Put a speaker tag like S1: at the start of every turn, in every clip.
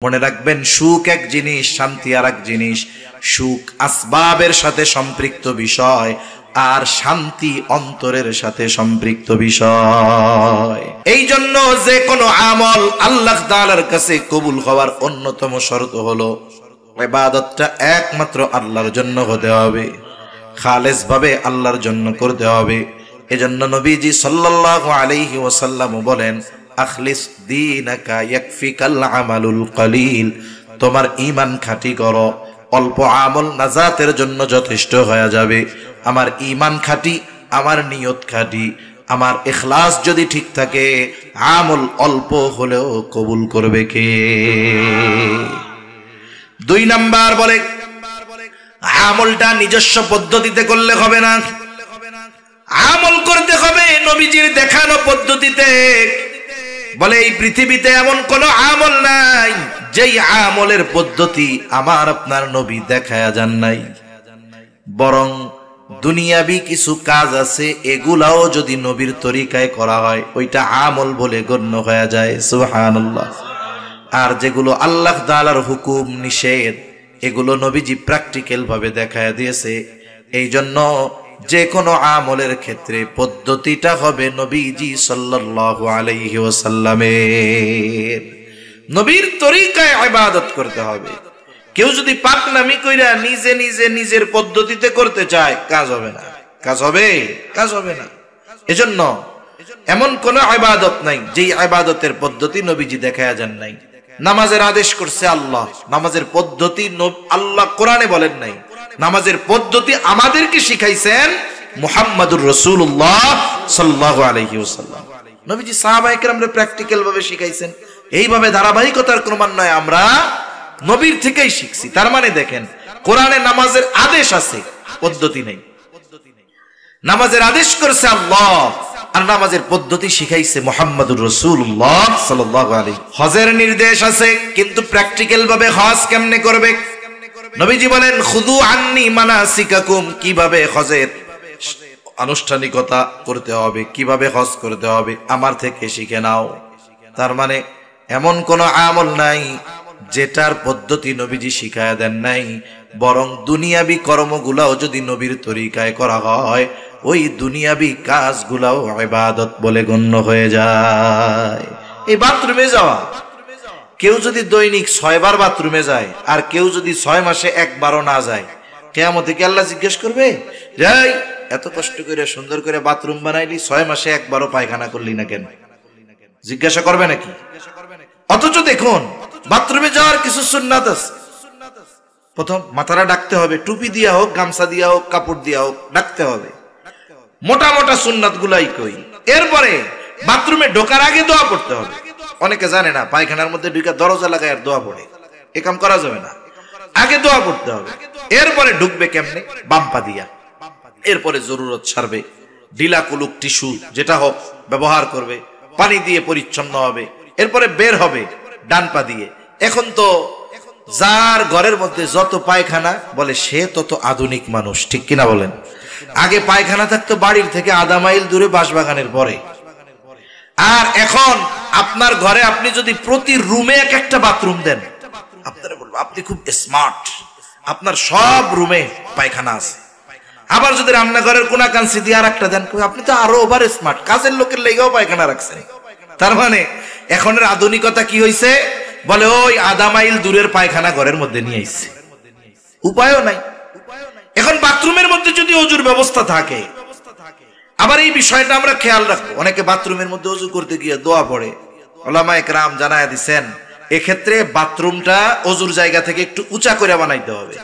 S1: মনে রাখবেন, সুখ এক জিনিস, শান্তি আর এক জিনিস। সুখ আসবাবের সাথে সম্পৃক্ত বিষয়, আর শান্তি অন্তরের সাথে সম্পৃক্ত বিষয়। এই জন্য যে কোনো আমল আল্লাহ তাআলার কাছে কবুল হওয়ার অন্যতম শর্ত হলো ইবাদতটা একমাত্র আল্লাহর জন্য হতে হবে, খালেস ভাবে আল্লাহর জন্য করতে হবে। এজন্য নবীজি সাল্লাল্লাহু আলাইহি ওয়াসাল্লাম বলেন, আখলিস দীনাকা ইয়াকফিকাল আমালুল কলিল। তোমার ঈমান খাঁটি করো, অল্প আমল নাজাতের জন্য যথেষ্ট হয়ে যাবে। আমার ঈমান খাঁটি, আমার নিয়ত খাঁটি, আমার ইখলাস যদি ঠিক থাকে, আমল অল্প হলেও কবুল করবে কে? 2 নাম্বার বলে, আমলটা নিজস্ব পদ্ধতিতে করলে হবে না, আমল করতে হবে নবীজির দেখানো পদ্ধতিতে। বলে এই পৃথিবীতে এমন কোন আমল নাই যেই আমলের পদ্ধতি আমার আপনার নবী দেখায়া যান নাই। বরং দুনিয়াবি কিছু কাজ আছে, এগুলাও যদি নবীর তরিকায় করা হয় ওইটা আমল বলে গণ্য হয়ে যায়। সুবহানাল্লাহ। আর যেগুলো আল্লাহ তাআলার হুকুম নিষেধ, এগুলো নবীজি প্র্যাকটিক্যাল ভাবে দেখায়া দিয়েছে। এই জন্য যে কোনো আমলের ক্ষেত্রে পদ্ধতিটা হবে নবীজি সাল্লাল্লাহু আলাইহি ওয়াসাল্লামের, নবীর তরিকায় ইবাদত করতে হবে। কেউ যদি পাকনামি কইরা নিজে নিজে নিজের পদ্ধতিতে করতে চায়, কাজ হবে না। কাজ হবে? কাজ হবে না। এজন্য এমন কোন ইবাদত নাই যেই ইবাদতের পদ্ধতি নবীজি দেখায়া যান নাই। নামাজের আদেশ করছে আল্লাহ, নামাজের পদ্ধতি আল্লাহ কোরআনে বলেন নাই, নামাজের পদ্ধতি আমাদেরকে শিখাইছেন মুহাম্মাদুর রাসূলুল্লাহ সাল্লাল্লাহু আলাইহি ওয়াসাল্লাম। নবীজি সাহাবায়ে কেরামকে প্র্যাকটিক্যাল ভাবে শিখাইছেন। এইভাবে ধারাবাহিকতার ক্রমান্বয়ে আমরা নবীর থেকেই শিখছি। তার মানে দেখেন, কোরআনে নামাজের আদেশ আছে, পদ্ধতি নেই। নামাজের আদেশ করছে আল্লাহ, আর নামাজের পদ্ধতি শিখাইছে মুহাম্মাদুর রাসূলুল্লাহ সাল্লাল্লাহু আলাইহি। হজের নির্দেশ আছে, কিন্তু প্র্যাকটিক্যাল ভাবে হজ কেমনে করবে? নবীজি বলেন, খুযু আন্নী মানাসিকাকুম, কিভাবে হজের আনুষ্ঠানিকতা করতে হবে, কিভাবে হজ করতে হবে আমার থেকে শিখে নাও। তার মানে এমন কোন আমল নাই যেটার পদ্ধতি নবীজি শিখায়া দেন নাই। বরং দুনিয়াবি কর্মগুলাও যদি নবীর তরিকায় করা হয়, ওই দুনিয়াবি কাজগুলাও ইবাদত বলে গণ্য হয়ে যায়। এই বাথরুমে যাওয়া, কেউ যদি দৈনিক 6 বার বাথরুমে যায়, আর কেউ যদি 6 মাসে একবারও না যায়, কিয়ামতে কি আল্লাহ জিজ্ঞেস করবে, যাই এত কষ্ট করে সুন্দর করে বাথরুম বানাইলি, 6 মাসে একবারও পায়খানা করলি না কেন? জিজ্ঞাসা করবে নাকি? অথচ দেখুন, বাথরুমে যাওয়ার কিছু সুন্নাত আছে। প্রথম মাথাটা ঢাকতে হবে, টুপি দিয়া হোক, গামছা দিয়া হোক, কাপড় দিয়া হোক, ঢাকতে হবে। মোটা মোটা সুন্নাত গুলাই কই। এরপরে বাথরুমে ঢোকার আগে দোয়া পড়তে হবে। অনেকে জানে না, পায়খানার মধ্যে ঢুকে দরজা লাগায় আর দোয়া পড়ে, এ কাম করা যাবে না। আগে দোয়া পড়তে হবে। এরপরে ঢুকবে কেমনে? বাম পা দিয়া। এরপরে জরুরত ছাড়বে, ঢিলা কুলুক টিস্যু যেটা হোক ব্যবহার করবে, পানি দিয়ে পরিচ্ছন্ন হবে। এরপরে বের হবে ডান পা দিয়ে। এখন তো যার ঘরের মধ্যে যত পায়খানা, বলে সে তত আধুনিক মানুষ, ঠিক কিনা বলেন? আগে পায়খানা থাকতো বাড়ির থেকে আধা মাইল দূরে বাঁশবাগানের পরে। আর এখন আপনার ঘরে আপনি যদি প্রতি রুমে এক একটা বাথরুম দেন, আপনারা বলবো আপনি খুব স্মার্ট, আপনার সব রুমে পায়খানা আছে। আবার যদি রান্নাঘরের কোনা কাঞ্চি দিয়ে আর একটা দেন, আপনি তো আরো ওভার স্মার্ট, কাজের লোকের লেগেও পায়খানা রাখছেন। তার মানে এখনের আধুনিকতা কি হয়েছে? বলে ওই আধা মাইল দূরের পায়খানা ঘরের মধ্যে নিয়ে আসছে, উপায়ও নাই। এখন বাথরুমের মধ্যে যদি ওযুর ব্যবস্থা থাকে, আবার এই বিষয়টা আমরা খেয়াল রাখবো। অনেকে বাথরুমের মধ্যে ওযু করতে গিয়ে দোয়া পড়ে, উলামায়ে কেরাম জানায়া দিচ্ছেন, এক্ষেত্রে বাথরুমটা ওযুর জায়গা থেকে একটু উঁচা করে বানাইতে হবে।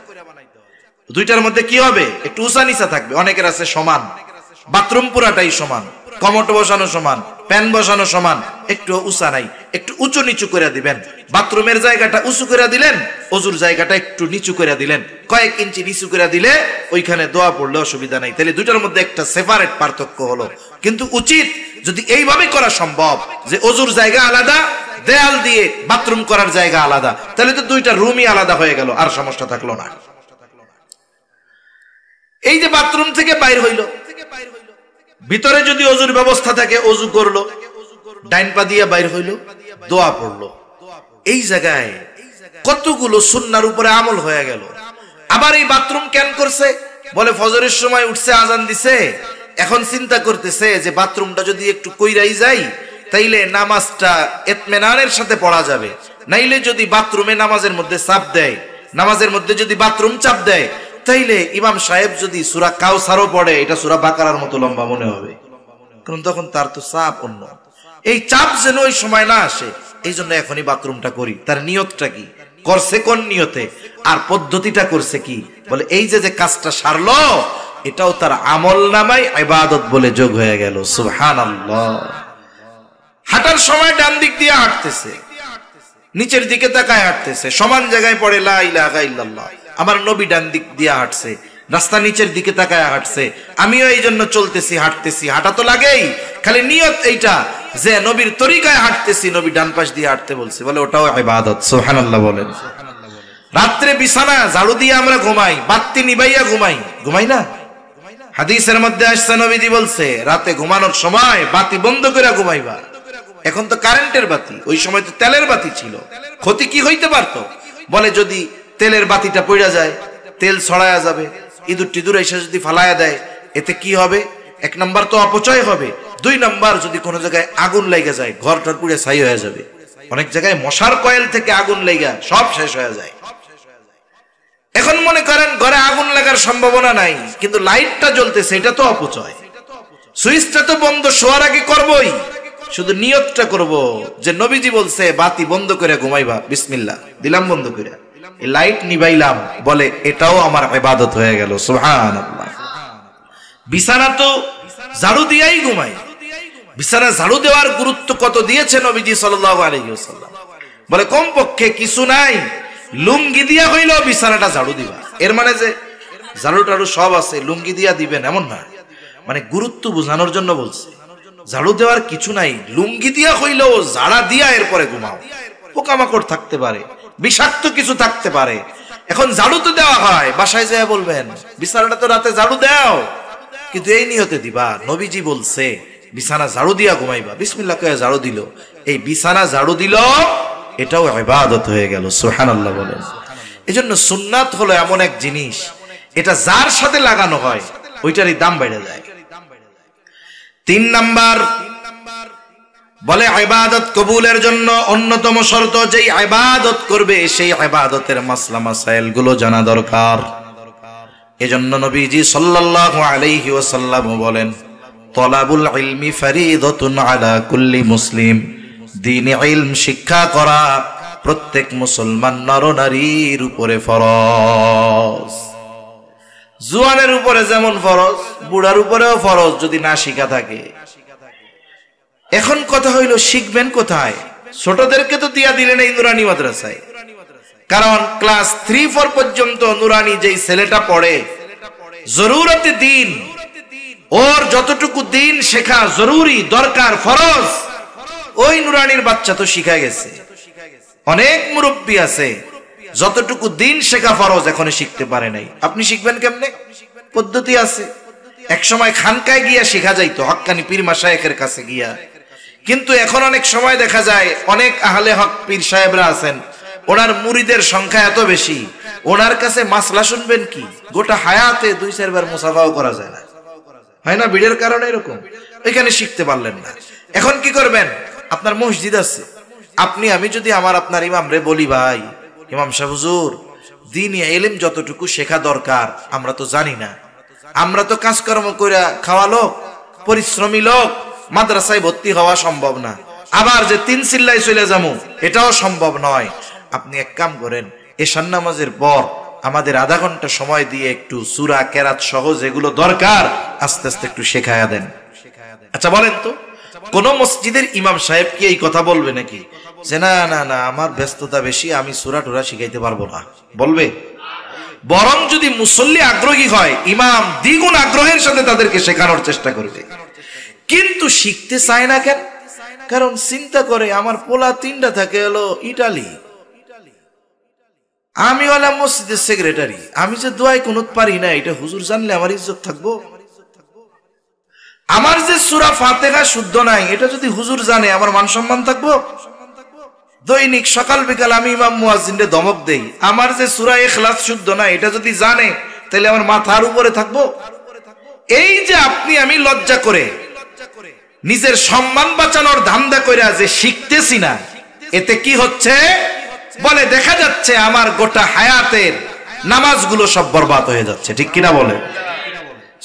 S1: দুইটার মধ্যে কি হবে? একটু উঁচা নিচা থাকবে। অনেকের আছে সমান, বাথরুম পুরাটাই সমান, কমোড বসানো সমান, প্যান বসানো সমান, একটু উঁচা নাই, একটু উঁচু নিচু করে দিবেন। বাথরুমের জায়গাটা উঁচু করে দিলেন, ওযুর জায়গাটা একটু নিচু করে দিলেন, কয়েক ইঞ্চি নিচু করে দিলে ওইখানে দোয়া পড়লে অসুবিধা নাই। তাহলে দুইটার মধ্যে একটা সেপারেট পার্থক্য হলো। কিন্তু উচিত যদি এইভাবে করা সম্ভব যে ওযুর জায়গা আলাদা, দেয়াল দিয়ে বাথরুম করার জায়গা আলাদা, তাহলে তো দুইটা রুমই আলাদা হয়ে গেল, আর সমস্যা থাকলো না। এই যে বাথরুম থেকে বাইর হইল, ভিতরে যদি ওযুর ব্যবস্থা থাকে, ওযু করলো, ডাইন পা দিয়ে বাইর হইল, দোয়া পড়লো। এই জায়গায় কতগুলো সুন্নাহর উপরে আমল হয়ে গেল। আবার এই বাথরুম কেন করছে? বলে ফজরের সময় উঠছে, আজান দিছে, এখন চিন্তা করতেছে যে বাথরুমটা যদি একটু কইরাই যাই তাইলে নামাজটা ইতমিনানের সাথে পড়া যাবে, নাইলে যদি বাথরুমে নামাজের মধ্যে চাপ দেয়, নামাজের মধ্যে যদি বাথরুম চাপ দেয়, তাইলে ইমাম সাহেব যদি সূরা কাউসারও পড়ে এটা সূরা বাকারার মতো লম্বা মনে হবে, কারণ তখন তার তো চাপ অন্য। এই চাপ যেন ওই সময় না আসে, এই জন্য এখনই বাথরুমটা করি। তার নিয়তটা কি করছে, কোন নিয়তে, আর পদ্ধতিটা করছে কি? বলে এই যে কাজটা সারলো এটাও তার আমল নামায় ইবাদত বলে যোগ হয়ে গেল। সুবহানাল্লাহ। হাঁটার সময় ডান দিক দিয়ে হাঁটতেছে, নিচের দিকে তাকায় হাঁটতেছে, সমান জায়গায় পড়ে লা ইলাহা ইল্লাল্লাহ। আমার নবী ডান দিক দিয়ে হাঁটছে, রাস্তা নিচের দিকে তাকায় হাঁটছে, আমিও এই জন্য চলতেছি, হাঁটতেছি। হাঁটা তো লাগেই, খালি নিয়ত এইটা যে নবীর তরিকায় হাঁটতেছি, নবী ডান পাশ দিয়ে হাঁটতে বলছে, বলে ওটাও ইবাদত। সুবহানাল্লাহ বলেন। রাত্রে বিছানা ঝাড়ু দিয়ে আমরা ঘুমাই, বাতি নিবাইয়া ঘুমাই, ঘুমাই না? হাদিসের মধ্যে আসছে নবীজি বলছে রাতে ঘুমানোর সময় বাতি বন্ধ করে ঘুমাইবা। এখন তো কারেন্টের বাতি, ওই সময় তো তেলের বাতি ছিল। ক্ষতি কি হইতে পারতো? বলে যদি তেলের বাতিটা পড়া যায়, তেল ছড়ায়া যাবে, ইঁদুর টিদুর এসে যদি ফালায়া দেয়, এতে কি হবে? এক নাম্বার তো অপচয় হবে, দুই নাম্বার যদি কোনো জায়গায় আগুন লেগে যায় ঘরটার পুড়ে ছাই হয়ে যাবে। অনেক জায়গায় মশার কয়েল থেকে আগুন লেগে সব শেষ হয়ে যায়। এখন মনে করেন ঘরে আগুন লাগার সম্ভাবনা নাই, কিন্তু লাইটটা জ্বলতেছে, এটা তো অপচয়। সুইচটা তো বন্ধ শোয়ার আগে করবই, শুধু নিয়তটা করব যে নবীজি বলছে বাতি বন্ধ করে ঘুমাইবা, বিসমিল্লাহ দিলাম বন্ধ করে, এই লাইট নিবাইলাম, বলে এটাও আমার ইবাদত হয়ে গেল। সুবহানাল্লাহ। বিছানা তো ঝাড়ু দিয়েই ঘুমাই। বিছানা ঝাড়ু দেওয়ার গুরুত্ব কত দিয়েছে নবীজি সাল্লাল্লাহু আলাইহি ওয়াসাল্লাম। বলে কমপক্ষে কিছু নাই, লুঙ্গি দিয়া হইলেও বিছানাটা ঝাড়ু দিবা। এর মানে যে ঝাড়ু টাড়ু সব আছে, লুঙ্গি দিয়া দিবেন এমন না, মানে গুরুত্ব বোঝানোর জন্য বলছে। ঝাড়ু দেওয়ার কিছু নাই, লুঙ্গি দিয়া হইলেও ঝাড়া দিয়া এরপরে ঘুমাও। পোকামাকড় থাকতে পারে, বিষাক্ত কিছু থাকতে পারে। এখন ঝাড়ু তো দেওয়া হয়, বাসায় যায় বলবেন বিছানাটা তো রাতে ঝাড়ু দাও, কিন্তু এই নিয়তে দিবা নবীজি বলছে বিছানা ঝাড়ু দিয়া ঘুমাইবা, বিসমিল্লাহ কয়ে ঝাড়ু দিল, এই বিছানা ঝাড়ু দিল, এটাও ইবাদত হয়ে গেল। সুবহানাল্লাহ বলেন। এজন্য সুন্নাত হলো এমন এক জিনিস, এটা যার সাথে লাগানো হয় ওইটারই দাম বেড়ে যায়। 3 নাম্বার বলে ইবাদত কবুলের জন্য অন্যতম শর্ত, যেই ইবাদত করবে সেই ইবাদতের মাসলা মাসাইল গুলো জানা দরকার। এজন্য নবীজি সাল্লাল্লাহু আলাইহি ওয়াসাল্লাম বলেন, তলাবুল ইলমি ফরিদাতুন আলা কুল্লি মুসলিম। দ্বীনি ইলম শিক্ষা করা প্রত্যেক মুসলমান নর নারীর উপরে ফরজ। জুয়ানের উপরে যেমন ফরজ, বুড়ার উপরেও ফরজ যদি না শিখা থাকে। এখন কথা হইল শিখবেন কোথায়? ছোটদেরকে তো দিয়া দিলেন এই নুরানি মাদ্রাসায়, কারণ ক্লাস 3-4 পর্যন্ত নুরানি যেই ছেলেটা পড়ে, জরুরতে দিন, ওর যতটুকু দিন শেখা জরুরি, দরকার, ফরজ, ওই নুরানির বাচ্চা তো শিখা গেছে। অনেক মুরব্বী আছে যতটুকু দিন শেখা ফরজ এখনো শিখতে পারে নাই। আপনি শিখবেন কেমনে? পদ্ধতি আছে। এক সময় খানকায় গিয়া শেখা যাইতো, হক্কানি পীর মাশায়েখের কাছে গিয়া, কিন্তু এখন অনেক সময় দেখা যায় অনেক আহলে হক পীর সাহেবরা আছেন, ওনার মুরিদের সংখ্যা এত বেশি, ওনার কাছে মাসলা শুনবেন কি গোটা হায়াতে 2-4 বার মুসাফাও করা যায় না, হয় না? ভিড়ের কারণে এরকম ওইখানে শিখতে পারলেন না। এখন কি করবেন? আপনার মসজিদ আছে, আপনি আমি যদি আপনার ইমাম রে বলি, ভাই ইমাম সাহেব হুজুর দ্বীনি ইলম যতটুকু শেখা দরকার আমরা তো জানি না, আমরা তো কাজকর্ম কইরা খাওয়া লোক, পরিশ্রমী লোক, মাদ্রাসায় ভর্তি হওয়া সম্ভব না, আবার যে 3 চিল্লায় চলে যাবো এটাও সম্ভব নয়। আপনি এক কাম করেন, এশার নামাজের পর আমাদের আধা ঘন্টা সময় দিয়ে একটু সূরা কেরাত সহ যেগুলো দরকার আস্তে আস্তে একটু শেখায়া দেন। আচ্ছা বলেন তো, কোন মসজিদের ইমাম সাহেব কি এই কথা বলবে নাকি যে না না না আমার ব্যস্ততা বেশি, আমি সূরা টুরা শিখাইতে পারবো না? বলবে? বরং যদি মুসল্লি আগ্রহী হয়, ইমাম দ্বিগুণ আগ্রহের সাথে তাদেরকে শেখানোর চেষ্টা করবে। কিন্তু শিখতে চায় না কেন? কারণ চিন্তা করে আমার পোলা 3টা থাকে হলো ইটালি, আমি হলাম মসজিদের সেক্রেটারি, আমি যে দোয়ায় কুনুত পারি না, এটা হুজুর জানলে আমার ইজ্জত থাকবো? আমার যে সূরা ফাতিহা শুদ্ধ নাই, এটা যদি হুজুর জানে আমার মান সম্মান থাকবো? দৈনিক সকাল বিকাল আমি ইমাম মুয়াজ্জিনকে ধমক দেই, আমার যে সূরা ইখলাস শুদ্ধ না এটা যদি জানে তাহলে আমার মাথার উপরে থাকবো। এই যে আপনি আমি লজ্জা করে নিজের সম্মান বাঁচানোর ধান্দা কইরা যে শিখতেছি না, এতে কি হচ্ছে? বলে দেখা যাচ্ছে আমার গোটা হায়াতের নামাজগুলো সব বরবাদ হয়ে যাচ্ছে। ঠিক কিনা বলে?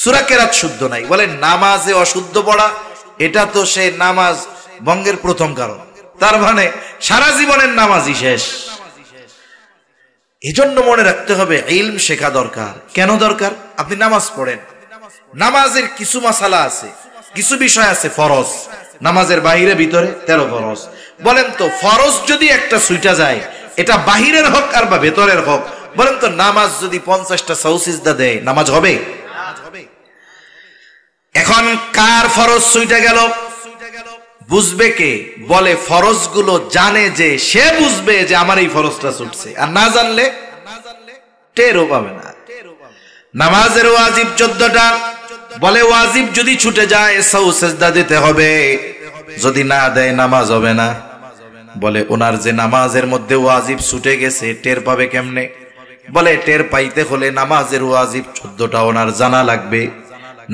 S1: সূরা কেরাত শুদ্ধ নাই, বলে নামাজে অশুদ্ধ পড়া এটা তো সে নামাজ ভঙ্গের প্রথম কারণ, তার মানে সারা জীবনের নামাজই শেষ। এজন্য মনে রাখতে হবে ইলম শেখা দরকার। কেন দরকার? আপনি নামাজ পড়েন, নামাজের কিছু মাসালা আছে, কিছু বিষয় আছে ফরজ, নামাজের বাহিরে ভিতরে 13 ফরজ। বলেন তো ফরজ যদি একটা ছুইটা যায়, এটা বাহিরের হোক আর বা ভেতরের হোক, বলেন তো নামাজ যদি 50টা সাউসিজদা দেয় নামাজ হবে? এখন কার ফরজ ছুইটা গেল বুঝবে কে? বলে ফরজগুলো জানে যে সে বুঝবে যে আমার এই ফরজটা ছুটছে, আর না জানলে টেরও পাবে না। নামাজের ওয়াজিব 14টা, বলে ওয়াজিব যদি ছুটে যায় সাউসিজদা দিতে হবে, যদি না দেয় নামাজ হবে না। বলে ওনার যে নামাজের মধ্যে ওয়াজিব ছুটে গেছে টের পাবে কেমনে? বলে টের পাইতে হলে নামাজের ওয়াজিব 14টা ওনার জানা লাগবে,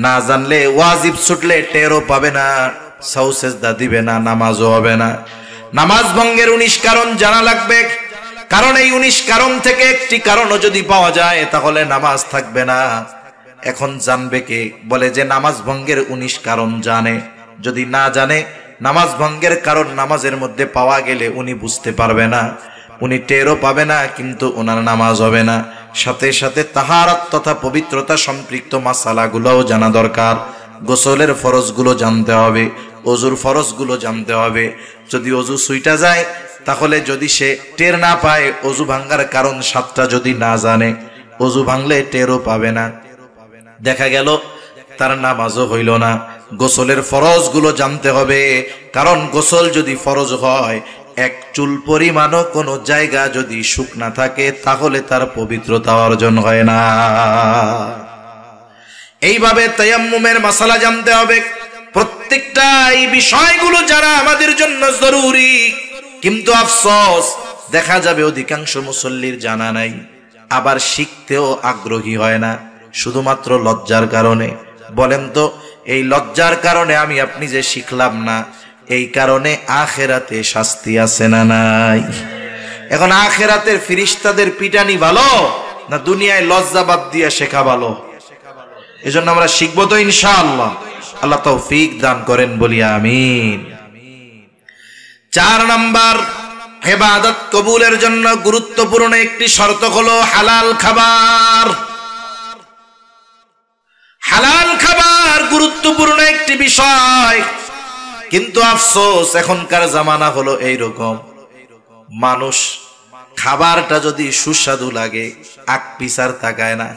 S1: না জানলে ওয়াজিব ছুটলে টেরও পাবে না, সাউসিজদা দিবে না, নামাজও হবে না। নামাজ ভঙ্গের 19 কারণ জানা লাগবে, কারণ এই 19 কারণ থেকে একটি কারণও যদি পাওয়া যায় তাহলে নামাজ থাকবে না। এখন জানবে কে? বলে যে নামাজ ভঙ্গের 19 কারণ জানে। যদি না জানে নামাজ ভঙ্গের কারণ নামাজের মধ্যে পাওয়া গেলে উনি বুঝতে পারবে না, উনি টেরও পাবে না, কিন্তু ওনার নামাজ হবে না। সাথে সাথে তাহারাত তথা পবিত্রতা সম্পৃক্ত মাসালাগুলোও জানা দরকার। গোসলের ফরজগুলো জানতে হবে, ওযুর ফরজগুলো জানতে হবে। যদি ওযু ছুইটা যায় তাহলে যদি সে টের না পায়, ওযু ভাঙ্গার কারণ 7টা যদি না জানে, ওযু ভাঙলে টেরও পাবে না, দেখা গেল তার নামাজও হইল না। গোসলের ফরজগুলো জানতে হবে, কারণ গোসল যদি ফরজ হয়, এক চুল পরিমাণও কোনো জায়গা যদি শুকনা থাকে তাহলে তার পবিত্রতা অর্জন হয় না। এইভাবে তায়াম্মুমের মাসালা জানতে হবে। প্রত্যেকটা এই বিষয়গুলো যারা আমাদের জন্য জরুরি, কিন্তু আফসোস দেখা যাবে অধিকাংশ মুসল্লির জানা নাই, আবার শিখতেও আগ্রহী হয় না, শুধুমাত্র লজ্জার কারণে। বলেন তো এই লজ্জার কারণে আমি আপনি যে শিখলাম না, এই কারণে আখেরাতে শাস্তি আছে না নাই? এখন আখেরাতের ফেরেশতাদের পিটানি ভালো না দুনিয়ায় লজ্জা বাদ দিয়ে শেখা ভালো? এজন্য আমরা শিখবো তো ইনশাআল্লাহ। আল্লাহ তৌফিক দান করেন, বলি আমিন। 4 নাম্বার ইবাদত কবুলের জন্য গুরুত্বপূর্ণ একটি শর্ত হলো হালাল খাবার। হালাল খাবার গুরুত্বপূর্ণ একটি বিষয়, কিন্তু আফসোস এখনকার জামানা হলো এইরকম, মানুষ খাবারটা যদি সুস্বাদু লাগে আক পিছার তাকায় না।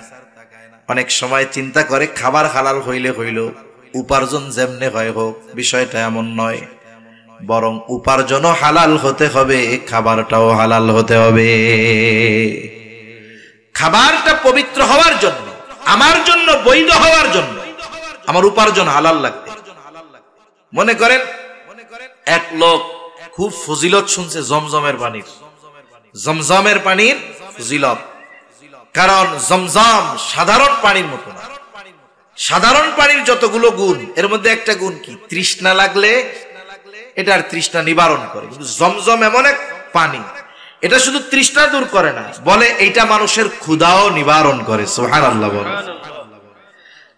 S1: অনেক সময় চিন্তা করে খাবার হালাল হইলে হইল, উপার্জন যেমনে হয় হোক, বিষয়টা এমন নয়, বরং উপার্জনও হালাল হতে হবে, খাবারটাও হালাল হতে হবে। খাবারটা পবিত্র হওয়ার জন্য, আমার জন্য বৈধ হওয়ার জন্য আমার উপার্জন হালাল লাগবে। মনে করেন এক লোক খুব ফজিলত শুনছে জমজমের পানির, জমজমের পানির ফজিলত, কারণ জমজম সাধারণ পানির মতো না। সাধারণ পানির যতগুলো গুণ, এর মধ্যে একটা গুণ কি? তৃষ্ণা লাগলে এটার তৃষ্ণা নিবারণ করে। কিন্তু জমজম এমন এক পানি, এটা শুধু তৃষ্ণা দূর করে না, বলে এইটা মানুষের ক্ষুধাও নিবারণ করে। সুবহানাল্লাহ বলে,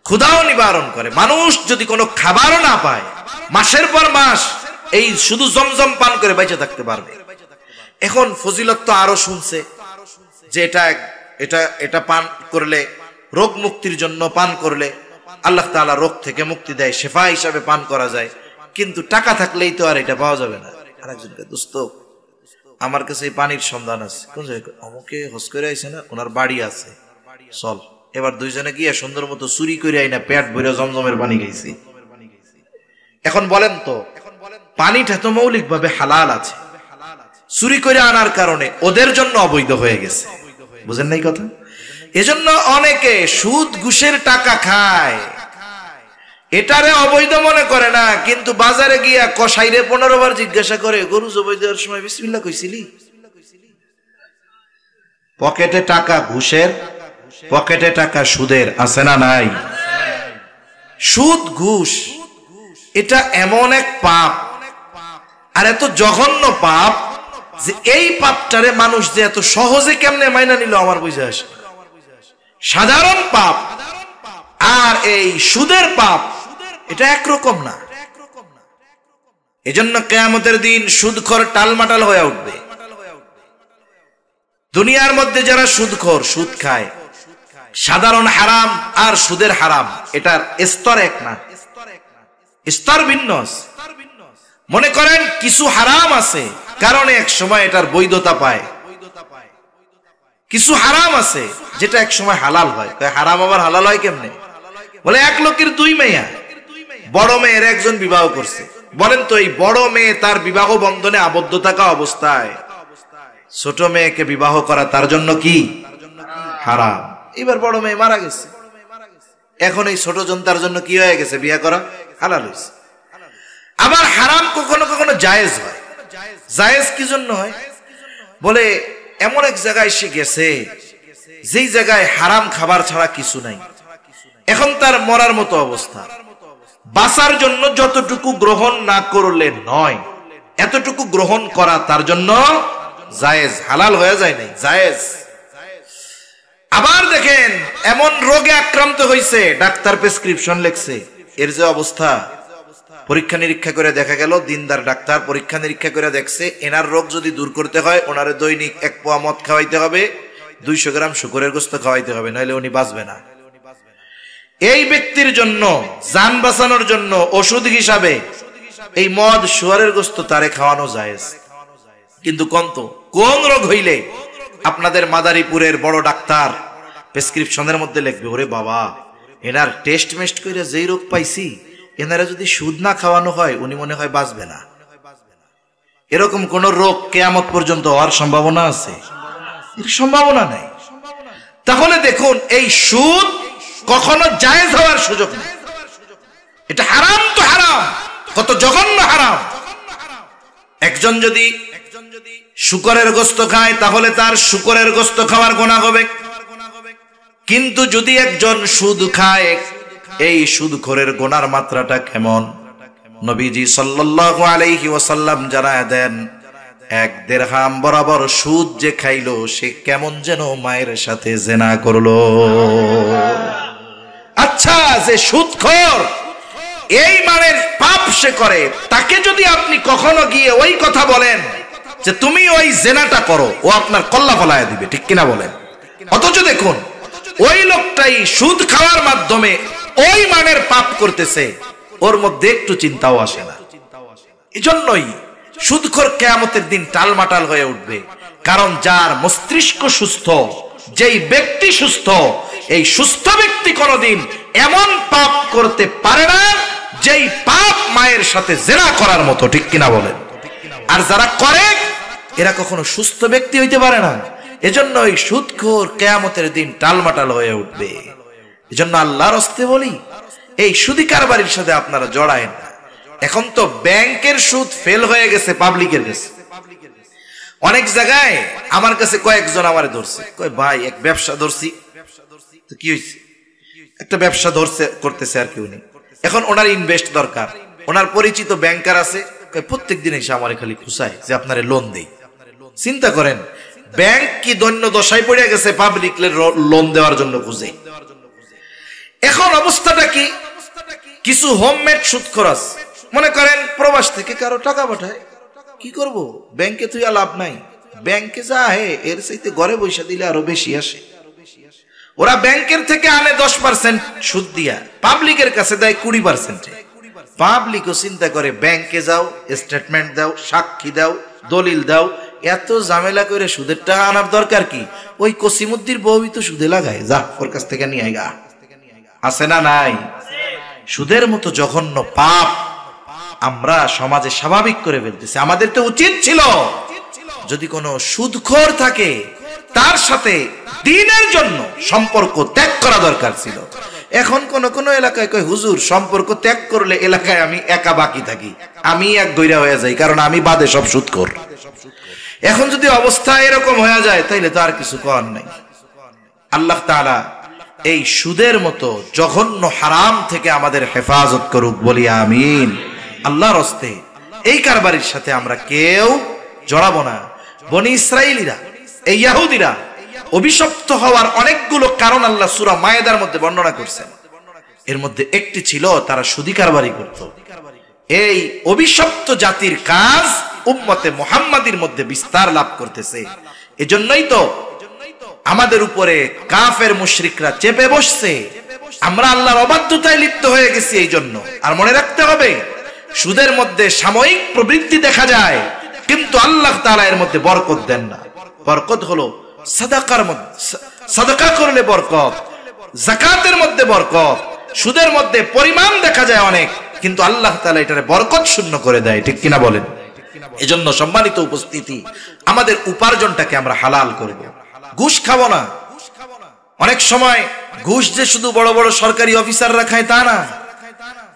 S1: ক্ষুধাও নিবারণ করে। মানুষ যদি কোনো খাবারও না পায়, মাসের পর মাস এই শুধু জমজম পান করে বেঁচে থাকতে পারবে। এখন ফজিলত তো আরো শুনছে যে এটা পান করলে, রোগ মুক্তির জন্য পান করলে আল্লাহ তাআলা রোগ থেকে মুক্তি দেয়, শেফা হিসাবে পান করা যায়। কিন্তু টাকা থাকলেই তো আর এটা পাওয়া যাবে না। আরেকজনকে, দোস্ত আমার কাছে এই পানির সন্ধান আছে, কোন জায়গায়? অমুকে হজ করে আইছে না, ওনার বাড়ি আছে, চল এবার দুইজনে গিয়ে সুন্দর মতো চুরি করে আইনা পেট ভরে জমজমের পানি খাইছি। এখন বলেন তো পানিটা তো মৌলিক ভাবে হালাল আছে, চুরি করে আনার কারণে ওদের জন্য অবৈধ হয়ে গেছে। বুঝেন নাই কথা? এজন্য অনেকে সুদ ঘুষের টাকা খায়, এটারে অবৈধ মনে করে না, কিন্তু বাজারে গিয়া কসাইরে 15 বার জিজ্ঞাসা করে, গরু জবাই দেওয়ার সময় বিসমিল্লাহ কইছিলি? পকেটে টাকা ঘুষের, পকেটে টাকা সুদের, আছে না নাই? সুদ ঘুষ এটা এমন এক পাপ, আর এত জঘন্য পাপ যে এই পাপটারে মানুষ যে এত সহজে কেমনে মাইনা নিল আমার বুঝে আসে। সাধারণ পাপ আর এই সুদের পাপ এটা একরকম না। এজন্য কিয়ামতের দিন সুদখোর টালমাটাল হয়ে উঠবে। দুনিয়ার মধ্যে যারা সুদখোর, সুদ খায়, সাধারণ হারাম আর সুদের হারাম এটার স্তর এক না, স্তর ভিন্ন। মনে করেন কিছু হারাম আছে কারণে এক সময় এটার বৈধতা পায়, কিছু হারাম আছে যেটা এক সময় হালাল হয়। হারাম আবার হালাল হয় কেমনে? বলে এক লোকের 2 মেয়া, বড় মেয়ের একজন বিবাহ করছে। বলেন তো এই বড় মেয়ে তার বিবাহ বন্ধনে আবদ্ধ থাকা অবস্থায় ছোট মেয়েকে বিবাহ করা তার জন্য কি হারাম? এবার বড় মেয়ে মারা গেছে, এখন এই ছোট জন তার জন্য কি হয়ে গেছে? বিয়ে করা হালাল হয়েছে। আবার হারাম কখনো কখনো জায়েজ হয়। জায়েজ কি জন্য হয়? বলে এমন এক জায়গায় সে গেছে যেই জায়গায় হারাম খাবার ছাড়া কিছু নাই, এখন তার মরার মতো অবস্থা, বাঁচার জন্য যতটুকু গ্রহণ না করলে নয় এতটুকু গ্রহণ করা তার জন্য জায়েজ, হালাল হয়ে যায় নাই, জায়েজ। আবার দেখেন এমন রোগে আক্রান্ত হয়েছে, ডাক্তার প্রেসক্রিপশন লিখছে, এর যে অবস্থা, পরীক্ষা নিরীক্ষা করে দেখা গেল, দিনদার ডাক্তার পরীক্ষা নিরীক্ষা করে দেখছে এনার রোগ যদি দূর করতে হয় ওনারে দৈনিক 1 পোয়া মদ খাওয়াইতে হবে, 200 গ্রাম শুকরের গোশত খাওয়াইতে হবে, নাহলে উনি বাঁচবে না। এই ব্যক্তির জন্য জান বাঁচানোর জন্য ওষুধ হিসাবে এই মদ শুয়ারের গোশত তারে খাওয়ানো জায়েজ। কিন্তু কোন রোগ হইলে আপনাদের মাদারীপুরের বড় ডাক্তার প্রেসক্রিপশনের মধ্যে লিখবে, ওরে বাবা এনার টেস্ট মেস্ট করে যেই রোগ পাইছি এনারা যদি সুদ না খাওয়ানো হয় উনি মনে হয় বাঁচবে না। এরকম কোন রোগ কিয়ামত পর্যন্ত হওয়ার সম্ভাবনা আছে? এর সম্ভাবনা নাই। তাহলে দেখুন এই সুদ কখনো জায়েজ হওয়ার সুযোগ নেই, এটা হারাম তো হারাম, কত জঘন্য হারাম। একজন যদি শুকরের গোশত খায় তাহলে তার শুকরের গোশত খাওয়ার গুনাহ হবে, কিন্তু যদি একজন সুদ খায় এই সুদখোরের গুনার মাত্রাটা কেমন? নবীজি সাল্লাল্লাহু আলাইহি ওয়াসাল্লাম জানায় দেন, 1 দিরহাম বরাবর সুদ যে খাইলো সে কেমন যেন মায়ের সাথে জিনা করলো। আচ্ছা, যে সুদখোর এই মানের পাপ সে করে, তাকে যদি আপনি কখনো গিয়ে ওই কথা বলেন যে তুমি ওই জিনাটা করো, ও আপনার কল্লা ফলায় দিবে, ঠিক কিনা বলেন? অথচ দেখুন ওই লোকটাই সুদ খাওয়ার মাধ্যমে ওই মানের পাপ করতেছে, ওর মধ্যে একটু চিন্তাও আসে না। এজন্যই সুদখোর কিয়ামতের দিন টালমাটাল হয়ে উঠবে, কারণ যার মস্তিষ্ক সুস্থ, যেই ব্যক্তি সুস্থ, এই সুস্থ ব্যক্তি কোনদিন এমন পাপ করতে পারে না যেই পাপ মায়ের সাথে জিনা করার মতো, ঠিক কিনা বলেন? আর যারা করে এরা কখনো সুস্থ ব্যক্তি হইতে পারে না। এজন্য এই সুদখোর কিয়ামতের দিন টালমাটাল হয়ে উঠবে। এজন্য আল্লাহর হস্তে বলি, এই সুদি কারবারির সাথে আপনারা জড়ায়েন না। এখন তো ব্যাংকের সুদ ফেল হয়ে গেছে পাবলিকের কাছে। অনেক জায়গায় আমার কাছে কয়েকজন আমারে ধরছে, কয় ভাই এক ব্যবসা ধরছি। তো কি হয়েছে? একটা ব্যবসা ধরছে, করতেছে আর কি উনি, এখন ওনার ইনভেস্ট দরকার, ওনার পরিচিত ব্যাংকার আছে, প্রত্যেক দিন এসে আমারে খালি খুশায় যে আপনারে লোন দেই। চিন্তা করেন ব্যাংক কি দৈন্য দশায় পড়ে গেছে পাবলিক লোন দেওয়ার জন্য খুঁজে। এখন অবস্থাটা কি? কিছু হোমমেড সুদখোর আছে, মনে করেন প্রবাস থেকে কারো টাকা পাঠায়, কি করব, ব্যাংকে তুই লাভ নাই, ব্যাংকে যা হে এর চাইতে ঘরে বসে দিলে আরো বেশি আসে। ওরা ব্যাংকের থেকে আনে 10% সুদ দিয়া, পাবলিকের কাছে দেয় 20%। পাবলিকও চিন্তা করে ব্যাংকে যাও, স্টেটমেন্ট দাও, সাক্ষী দাও, দলিল দাও, এত ঝামেলা করে সুদের টাকা আনার দরকার কি? ওই কসিমুদ্দির বউই তো সুদে লাগায়, যা ওর কাছ থেকে নিয়ে আইগা। আছে না নাই? সুদের মতো জঘন্য পাপ আমরা সমাজে স্বাভাবিক করে ফেলতেছি। আমাদের তো উচিত ছিল যদি কোনো সুদখোর থাকে তার সাথে দ্বীনের জন্য সম্পর্ক ত্যাগ করা দরকার ছিল, এখন কোন কোন এলাকায় কয় হুজুর সম্পর্ক ত্যাগ করলে এলাকায় আমি একা বাকি থাকি, আমি এক গইরা হয়ে যাই, কারণ আমি বাদে সব সুদখোর। এখন যদি অবস্থা এরকম হয়ে যায় তাইলে তো আর কিছু করার নাই। আল্লাহ তাআলা এই সুদের মতো জঘন্য হারাম থেকে আমাদের হেফাজত করুক, বলি আমিন। আল্লাহর হস্তে এই কারবারির সাথে আমরা কেউ জড়াবো না। বনি ইসরাইলীরা, এই ইহুদিরা অভিশপ্ত হওয়ার অনেকগুলো কারণ আল্লাহ সূরা মায়েদার মধ্যে বর্ণনা করছেন। এর মধ্যে একটি ছিল তারা সুদী কারবারি করত। এই অভিশপ্ত জাতির কাজ উম্মতে মুহাম্মাদির মধ্যে বিস্তার লাভ করতেছে। এজন্যই তো আমাদের উপরে কাফের মুশরিকরা চেপে বসছে, আমরা আল্লাহর অবাধ্যতায় লিপ্ত হয়ে গেছি এই জন্য। আর মনে রাখতে হবে, সুদের মধ্যে সাময়িক প্রবৃত্তি দেখা যায়, কিন্তু আল্লাহ তাআলা এর মধ্যে বরকত দেন না। বরকত হলো সাদাকার মধ্যে, সাদাকা করলে বরকত, যাকাতের মধ্যে বরকত। সুদের মধ্যে পরিমাণ দেখা যায় অনেক, কিন্তু আল্লাহ তাআলা এটারে বরকত শূন্য করে দেয়, ঠিক কিনা বলেন? এজন্য সম্মানিত উপস্থিতি, আমাদের উপার্জনটাকে আমরা হালাল করব, ঘুষ খাবো না। অনেক সময় ঘুষ যে শুধু বড় বড় সরকারি অফিসাররা খায় তা না,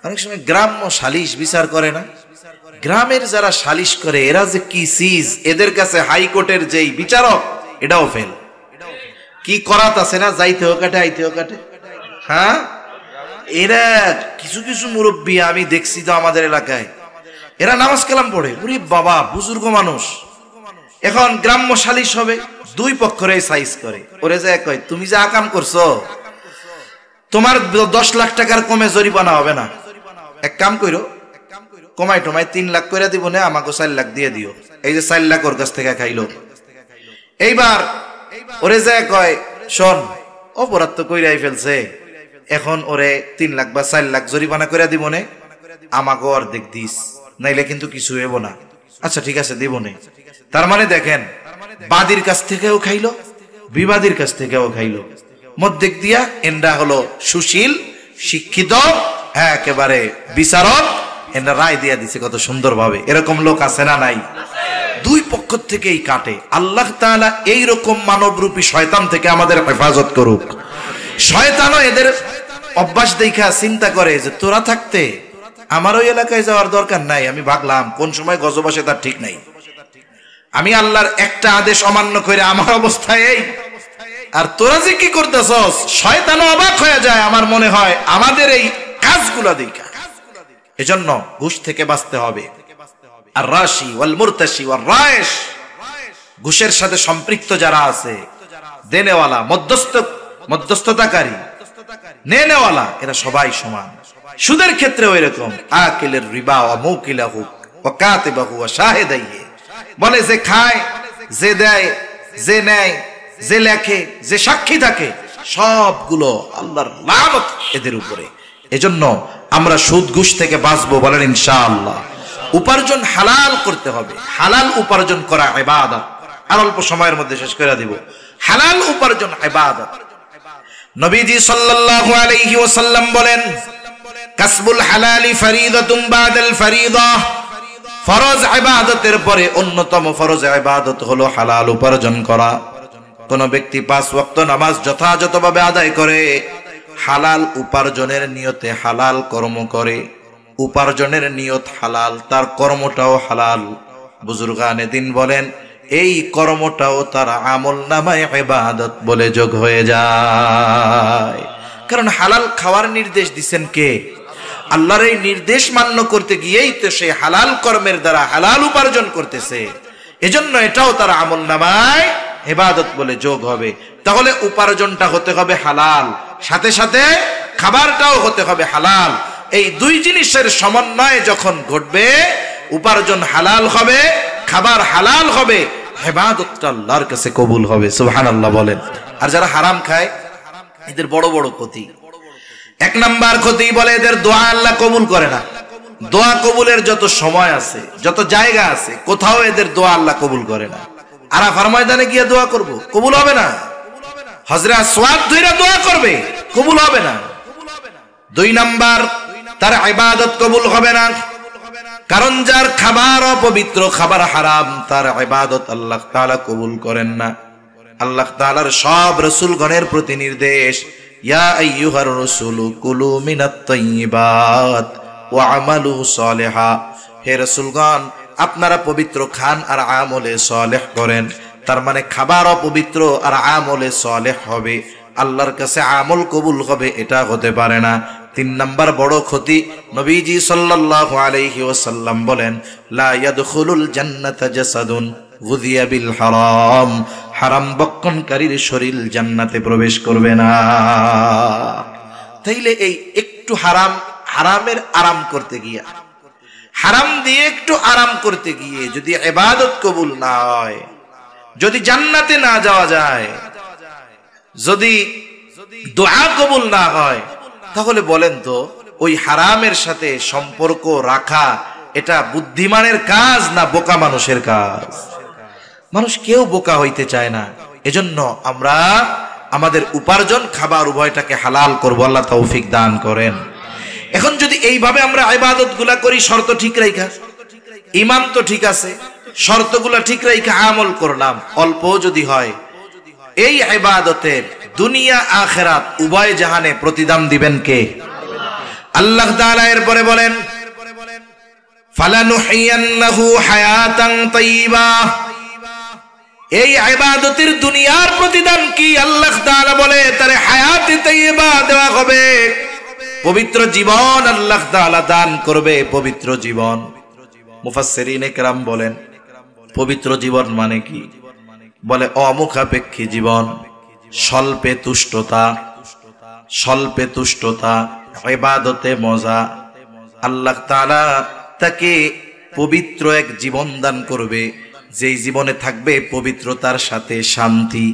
S1: অনেক সময় গ্রাম্য সালিশ বিচার করে না। গ্রামের যারা সালিশ করে এরা যে কি চিজ, এদের কাছে হাইকোর্টের যেই বিচারক এটাও ফেল। কি করাত আছে না, যাইতেও কাটে আইতেও কাটে। হ্যাঁ, এরা কিছু কিছু মুরব্বী আমি দেখছি তো আমাদের এলাকায়, এরা নামাজ কালাম পড়ে, ওরে বাবা বুজুর্গ মানুষ। এখন গ্রাম্য সালিশ হবে, দুই পক্ষরে সাইজ করে, ওরে যায় কয় তুমি যা কাম করছো তোমার 10 লাখ টাকার কমে জরিমানা হবে না, এক কাম করো কমাই টমাই 3 লাখ করে দিব না, আমাকে 4 লাখ দিয়ে দিও। এই যে 4 লাখ ওর কাছ থেকে খাইলো। এইবার ওরে যায় কয় শোন, অপরাধ তো কইরাই ফেলছে, এখন ওরে 3 লাখ বা 4 লাখ জরিমানা করে দিব না, আমাকে অর্ধেক দিস, নাইলে কিন্তু কিছু হইব না। আচ্ছা ঠিক আছে দিব না। তার মানে দেখেন, বাদীর কাছ থেকেও খাইলো, বিবাদীর কাছ থেকেও খাইলো, মধ্যে দিয়া এন্ডা হলো সুশীল শিক্ষিত একেবারে বিচারক, এন্ডা রায় দিয়া দিছে কত সুন্দর ভাবে। এরকম লোক আছে না নাই? দুই পক্ষ থেকেই কাটে। আল্লাহ তাআলা এইরকম মানবরূপী শয়তান থেকে আমাদের হেফাজত করুক। শয়তানও এদের অভ্যাস দেখা চিন্তা করে যে তোরা থাকতে আমার ওই এলাকায় যাওয়ার দরকার নাই, আমি ভাগলাম কোন সময় গজব আসে তার ঠিক নাই, আমি আল্লাহর একটা আদেশ অমান্য করে আমার অবস্থায় এই, আর তোরা যে কি করতেছস, শয়তানও অবাক হয়ে যায় আমার মনে হয় আমাদের এই কাজগুলো দেখা। এজন্য ঘুষ থেকে বাঁচতে হবে। আর রাশি ওয়াল মুরতাশি ওয়াল রায়েশ, ঘুষের সাথে সম্পৃক্ত যারা আছে, দেনেওয়ালা, মধ্যস্থতাকারী, নেনেওয়ালা, এরা সবাই সমান। সুদের ক্ষেত্রেও এরকম, আকিলের রিবা ওয়া মুকিলাহু ওয়া কাতিবাহু ওয়া শাহিদাইহি, বলে যে খায়, যে দেয়, যে নেয়, যে লেখে, যে সাক্ষী থাকে, সবগুলো আল্লাহর লানত এদের উপরে। এজন্য আমরা সুদ ঘুষ থেকে বাঁচবো, বলেন ইনশাআল্লাহ। উপার্জন হালাল করতে হবে, হালাল উপার্জন করা ইবাদত। আর অল্প সময়ের মধ্যে শেষ করে দিব। হালাল উপার্জন ইবাদত। নবীজি সাল্লাল্লাহু আলাইহি ওয়াসাল্লাম বলেন, কাসবুল হালালি ফরিদাতুন বাদাল ফরিদা, ফরজ ইবাদতের পরে অন্যতম ফরজ ইবাদত হলো হালাল উপার্জন করা। কোন ব্যক্তি 5 ওয়াক্ত নামাজ যথাযথভাবে আদায় করে, হালাল উপার্জনের নিয়তে হালাল কর্ম করে, উপার্জনের নিয়ত হালাল, তার কর্মটাও হালাল, বুজুর্গানে দিন বলেন এই কর্মটাও তার আমল নামায় ইবাদত বলে যোগ হয়ে যায়। কারণ হালাল খাওয়ার নির্দেশ দিচ্ছেন কে? আল্লাহর এই নির্দেশ মান্য করতে গিয়েই তো সে হালাল কর্মের দ্বারা হালাল উপার্জন করতেছে। এজন্য এটাও তার আমল নামায় ইবাদত বলে যোগ হবে। তাহলে উপার্জনটা হতে হবে হালাল, সাথে সাথে খাবারটাও হতে হবে হালাল। এই দুই জিনিসের সমন্বয় যখন ঘটবে, উপার্জন হালাল হবে, খাবার হালাল হবে, ইবাদতটা আল্লাহর কাছে কবুল হবে। সুবহানাল্লাহ বলেন। আর যারা হারাম খায় এদের বড় বড় ক্ষতি। 1 নাম্বার ক্ষতি, বলে এদের দোয়া আল্লাহ কবুল করে না। দোয়া কবুলের যত সময় আছে, যত জায়গা আছে, কোথাও এদের দোয়া আল্লাহ কবুল করে না। আরাফার ময়দানে গিয়ে দোয়া করব, কবুল হবে না। হজরে আসওয়াদ ধরে দোয়া করবে, কবুল হবে না। 2 নাম্বার, তার ইবাদত কবুল হবে না। কারণ যার খাবার অপবিত্র, খাবার হারাম, তার ইবাদত আল্লাহ তাআলা কবুল করেন না। আল্লাহ তাআলার সব রাসূলগণের প্রতি নির্দেশ, ইয়া আইয়ুহার রাসূলু কুলু মিনাত তাইয়্যিবাত ওয়া আমালু সালিহা, হে রাসূলগণ আপনারা পবিত্র খান আর আমলে সালেহ করেন। তার মানে খাবারও পবিত্র আর আমলে সালেহ হবে, আল্লাহর কাছে আমল কবুল হবে এটা হতে পারে না। 3 নাম্বার বড় ক্ষতি, নবীজি সাল্লাল্লাহু আলাইহি ওয়াসাল্লাম বলেন লা ইয়াদখুলুল জান্নাতা জাসাদুন গুযিয়া বিল হারাম, হারাম বক্ষণকারীর শরীর জান্নাতে প্রবেশ করবে না। তাইলে এই একটু হারামের আরাম করতে গিয়ে, হারাম দিয়ে একটু আরাম করতে গিয়ে যদি ইবাদত কবুল না হয়, যদি জান্নাতে না যাওয়া যায়, যদি দোয়া কবুল না হয়, তাহলে বলেন তো ওই হারামের সাথে সম্পর্ক রাখা এটা বুদ্ধিমানের কাজ না বোকা মানুষের কাজ? মানুষ কেউ বোকা হইতে চায় না। এজন্য আমরা আমাদের উপার্জন খাবার উভয়টাকে হালাল করব, আল্লাহ তৌফিক দান করেন। এখন যদি এইভাবে আমরা ইবাদত গুলা করি, শর্ত ঠিক রাখা, ইমান তো ঠিক আছে, শর্তগুলা ঠিক রাখা আমল করলাম, অল্প যদি হয়, এই ইবাদতের দুনিয়া আখিরাত উভয় জাহানে প্রতিদান দিবেন কে? আল্লাহ তাআলা এরপরে বলেন ফালানুহিয়ান্নাহু হায়াতান তাইয়্যিবা, এই ইবাদতের দুনিয়ার প্রতিদান কি? আল্লাহ তাআলা বলে তারে হায়াতে তাইয়্যিবা দেওয়া হবে, পবিত্র জীবন আল্লাহ তাআলা দান করবে, পবিত্র জীবন। মুফাসসিরিনে কেরাম বলেন পবিত্র জীবন মানে কি? বলে অমুখাপেক্ষী জীবন, স্বল্পে তুষ্টতা, ইবাদতে মজা। আল্লাহ তাআলা তাকে পবিত্র এক জীবন দান করবে, যেই জীবনে থাকবে পবিত্রতার সাথে শান্তি।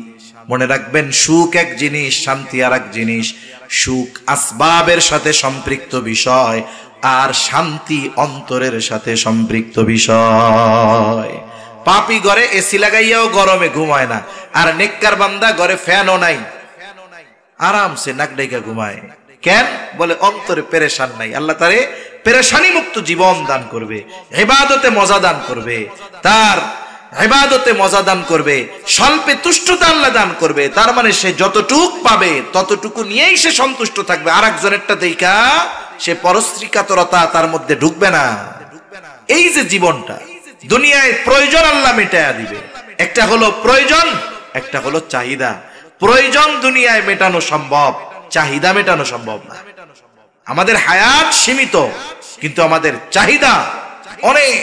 S1: মনে রাখবেন, সুখ এক জিনিস, শান্তি আর এক জিনিস। সুখ আসবাবের সাথে সম্পৃক্ত বিষয়, আর শান্তি অন্তরের সাথে সম্পৃক্ত বিষয়। পাপী ঘরে এসি লাগাইয়াও গরমে ঘুমায় না, আর নেককার বান্দা ঘরে ফ্যানও নাই, আরামসে নাক ডাইকা ঘুমায়। কেন? বলে অন্তরে পেরেশান নাই। আল্লাহ তারে পেরেশানি মুক্ত জীবন দান করবে, ইবাদতে মজা দান করবে, তার ইবাদতে মজা দান করবে, স্বল্পে তুষ্টতা আল্লাহ দান করবে। তার মানে সে যতটুক পাবে ততটুকু নিয়েই সে সন্তুষ্ট থাকবে, আর একজনেরটা দেখা সে পরশ্রী কাতরতা তার মধ্যে ঢুকবে না। এই যে জীবনটা, দুনিয়ায় প্রয়োজন আল্লাহ মেটায়া দিবে, একটা হলো প্রয়োজন, একটা হলো চাহিদা। প্রয়োজন দুনিয়ায় মেটানো সম্ভব, চাহিদা মেটানো সম্ভব না। আমাদের হায়াত সীমিত, কিন্তু আমাদের চাহিদা অনেক।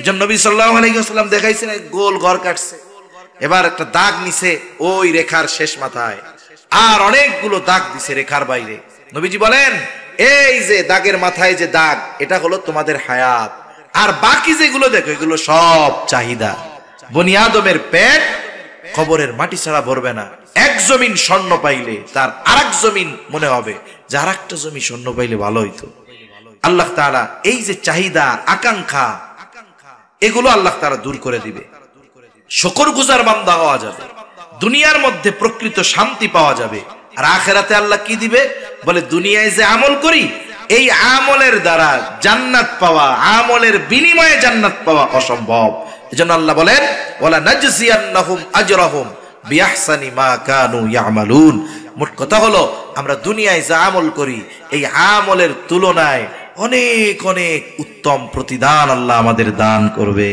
S1: এজন্য নবী সাল্লাল্লাহু আলাইহি ওয়াসাল্লাম দেখাইছেন, গোল ঘর কাটছে, এবার একটা দাগ নিছে ওই রেখার শেষ মাথায়, আর অনেকগুলো দাগ দিছে রেখার বাইরে। নবীজি বলেন এই যে দাগের মাথায় যে দাগ, এটা হলো তোমাদের হায়াত, আর বাকি যেগুলো দেখো এগুলো সব চাহিদা। বনি আদমের পেট কবরের মাটি ছাড়া ভরবে না। এক জমিন স্বর্ণ পাইলে তার আরেক জমিন মনে হবে যে আরেকটা জমি স্বর্ণ পাইলে ভালো হইতো। আল্লাহ তাআলা এই যে চাহিদা, আকাঙ্ক্ষা, এগুলো আল্লাহ তাআলা দূর করে দিবে। শুকরগুজার বান্দা হওয়া যাবে, দুনিয়ার মধ্যে প্রকৃত শান্তি পাওয়া যাবে। আর আখিরাতে আল্লাহ কি দিবে? বলে দুনিয়ায় যে আমল করি, এই আমলের দ্বারা জান্নাত পাওয়া, আমলের বিনিময়ে জান্নাত পাওয়া অসম্ভব। এজন্য আল্লাহ বলেন ওয়ালা নাজজিয়ান্নাহুম আজরাহুম বিআহসানি মা কানু ইয়ামালুন। মোট কথা হলো, আমরা দুনিয়ায় যা আমল করি, এই আমলের তুলনায় অনেক অনেক উত্তম প্রতিদান আল্লাহ আমাদের দান করবে।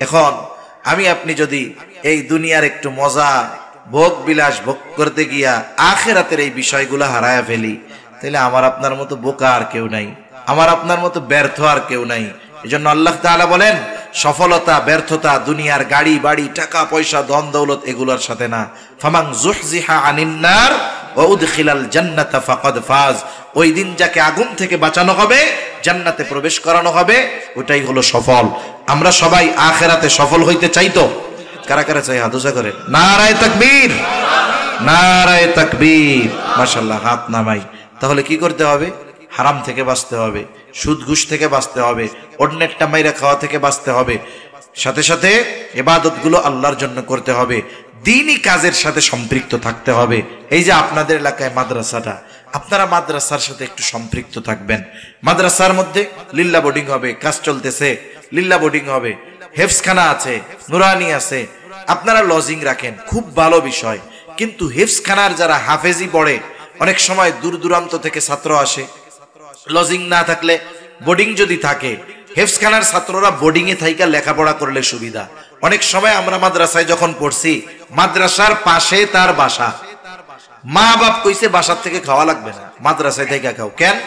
S1: এখন আমি আপনি যদি এই দুনিয়ার একটু মজা, ভোগ বিলাস ভোগ করতে গিয়া আখিরাতের এই বিষয়গুলো হারায়া ফেলি, তাহলে আমার আপনার মতো বোকা আর কেউ নাই, আমার আপনার মতো ব্যর্থ আর কেউ নাই। এজন্য আল্লাহ তাআলা বলেন সফলতা ব্যর্থতা দুনিয়ার গাড়ি বাড়ি টাকা পয়সা ধন দৌলত এগুলোর সাথে না। ফামান যুহজিহা আনিন নার ওয়া উদখিলাল জান্নাতা ফাকাদ ফাজ। ওই দিন যাকে আগুন থেকে বাঁচানো হবে, জান্নাতে প্রবেশ করানো হবে, ওটাই হলো সফল। আমরা সবাই আখিরাতে সফল হইতে চাই তো? কারা কারা চাই? হাত উঁচা করে নারায়ে তাকবীর, নারায়ে তাকবীর। মাশাআল্লাহ, হাত নামাই। তাহলে কি করতে হবে? হারাম থেকে বাঁচতে হবে, সুদ ঘুষ থেকে বাঁচতে হবে, অন্যের টামাইরা খাওয়া থেকে বাঁচতে হবে, সাথে সাথে ইবাদতগুলো আল্লাহর জন্য করতে হবে, দ্বীনি কাজের সাথে সম্পৃক্ত থাকতে হবে। এই যে আপনাদের এলাকায় মাদ্রাসাটা, আপনারা মাদ্রাসার সাথে একটু সম্পৃক্ত থাকবেন। মাদ্রাসার মধ্যে লিল্লা বোর্ডিং হবে, কাজ চলতেছে, লিল্লা বোর্ডিং হবে, হেফজখানা আছে, নুরানি আছে, আপনারা লজিং রাখেন, খুব ভালো বিষয়। কিন্তু হেফজখানার যারা হাফেজি পড়ে, অনেক সময় দূর দূরান্ত থেকে ছাত্র আসে, লজিং না থাকলে বোর্ডিং যদি থাকে, হেফজখানার ছাত্ররা বোর্ডিং এ থাইকা লেখাপড়া করলে সুবিধা। অনেক সময় আমরা মাদ্রাসায় যখন পড়ছি, মাদ্রাসার পাশে তার বাসা, মা বাপ কইছে বাসার থেকে খাওয়া লাগবে না, মাদ্রাসায় থেকে খাও। কেন?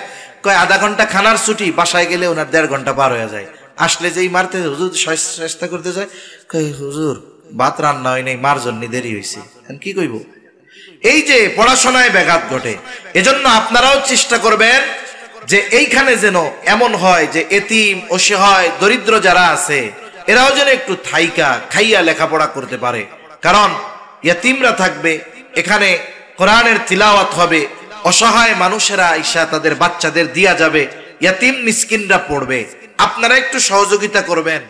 S1: কয় আধা ঘন্টা খানার ছুটি, বাসায় গেলে ওনার 1.5 ঘন্টা পার হয়ে যায়। আসলে যেই মারতে হুজুর চেষ্টা করতে যায়, কই হুজুর ভাত রান্না হয় নাই, মার জন্য দেরি হয়েছে। কি কইব? এই যে পড়াশোনায় ব্যাঘাত ঘটে। এজন্য আপনারাও চেষ্টা করবেন যে এইখানে যেন এমন হয় যে এতিম, অসহায়, দরিদ্র যারা আছে এরাও যেন একটু থাইকা খাইয়া লেখাপড়া করতে পারে। কারণ ইয়াতিমরা থাকবে এখানে, কোরআনের তিলাওয়াত হবে, অসহায় মানুষেরা আইসা তাদের বাচ্চাদের দিয়া যাবে, ইয়াতিম মিসকিনরা পড়বে। আপনারা একটু সহযোগিতা করবেন।